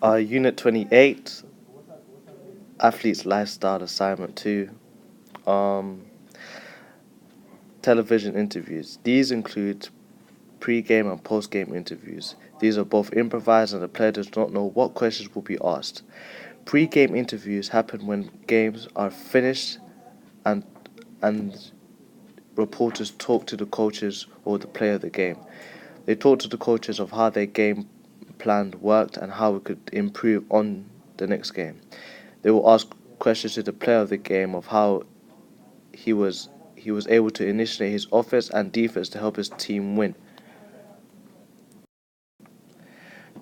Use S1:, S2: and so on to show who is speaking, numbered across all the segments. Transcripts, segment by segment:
S1: Unit 28, Athlete's Lifestyle Assignment 2, um, television interviews. These include pre-game and post-game interviews. These are both improvised and the player does not know what questions will be asked. Pre-game interviews happen when games are finished and and reporters talk to the coaches or the player of the game. They talk to the coaches of how their game plan worked and how it could improve on the next game. They will ask questions to the player of the game of how he was he was able to initiate his offense and defense to help his team win.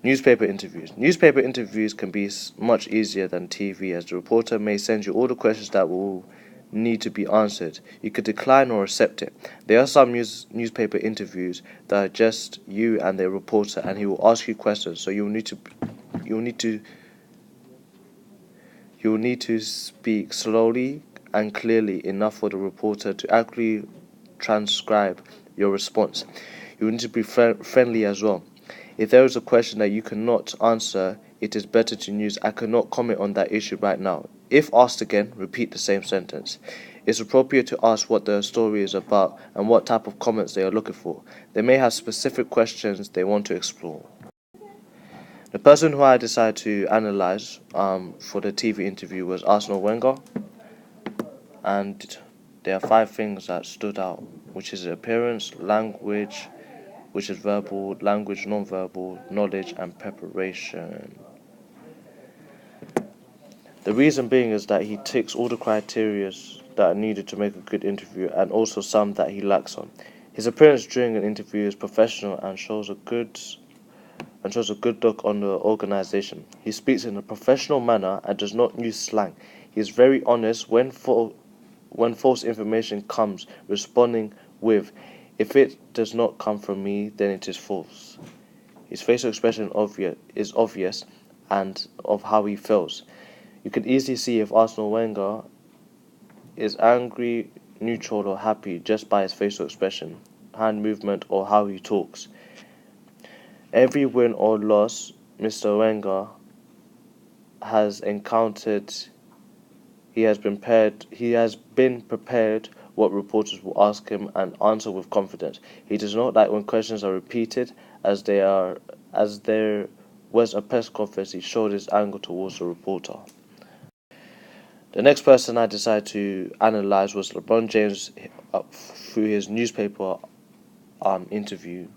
S1: Newspaper interviews. Newspaper interviews can be much easier than TV, as the reporter may send you all the questions that will need to be answered. You could decline or accept it. There are some newspaper interviews that are just you and the reporter, and he will ask you questions. So you'll need to you'll need to speak slowly and clearly enough for the reporter to accurately transcribe your response. You need to be friendly as well. If there is a question that you cannot answer, it is better to use "I cannot comment on that issue right now." If asked again, repeat the same sentence. It's appropriate to ask what the story is about and what type of comments they are looking for. They may have specific questions they want to explore. The person who I decided to analyze for the TV interview was Arsenal Wenger, and there are 5 things that stood out, which is appearance, language, which is verbal, language, non-verbal, knowledge, and preparation. The reason being is that he ticks all the criteria that are needed to make a good interview, and also some that he lacks on. His appearance during an interview is professional and shows a good look on the organization. He speaks in a professional manner and does not use slang. He is very honest when false information comes, responding with, "If it does not come from me, then it is false." His facial expression is obvious and of how he feels. You can easily see if Arsenal Wenger is angry, neutral, or happy just by his facial expression, hand movement, or how he talks. Every win or loss Mr. Wenger has encountered, he has been prepared what reporters will ask him and answer with confidence. He does not like when questions are repeated, as there was a press conference. He showed his anger towards the reporter. The next person I decided to analyze was LeBron James through his newspaper interview.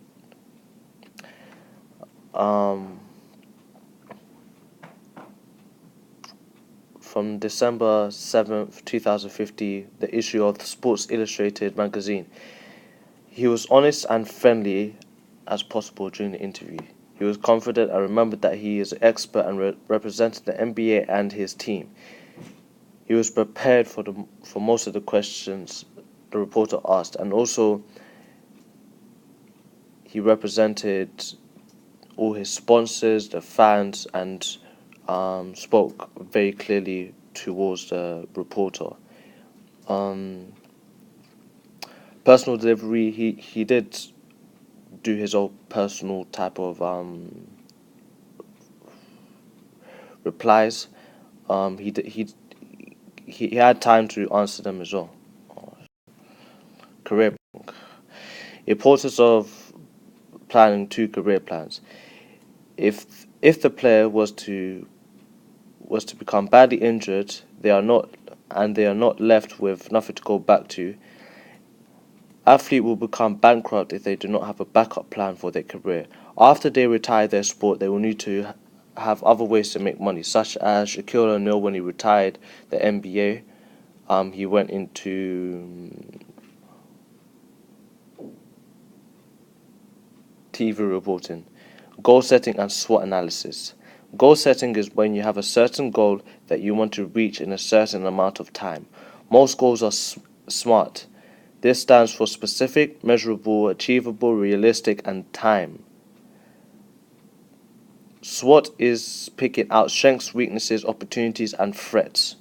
S1: From December 7th, 2015, the issue of the Sports Illustrated magazine. He was honest and friendly as possible during the interview. He was confident and remembered that he is an expert and represented the NBA and his team. He was prepared for most of the questions the reporter asked, and also he represented all his sponsors, the fans, and spoke very clearly towards the reporter. Personal delivery, he did do his own personal type of replies. He had time to answer them as well. Career. Importance of planning 2 career plans. If the player was to become badly injured, they are not left with nothing to go back to. Athlete will become bankrupt if they do not have a backup plan for their career. After they retire their sport, they will need to have other ways to make money, such as Shaquille O'Neal when he retired the NBA. He went into TV reporting. Goal setting and SWOT analysis. Goal setting is when you have a certain goal that you want to reach in a certain amount of time. Most goals are SMART. This stands for specific, measurable, achievable, realistic, and time. SWOT is picking out strengths, weaknesses, opportunities, and threats.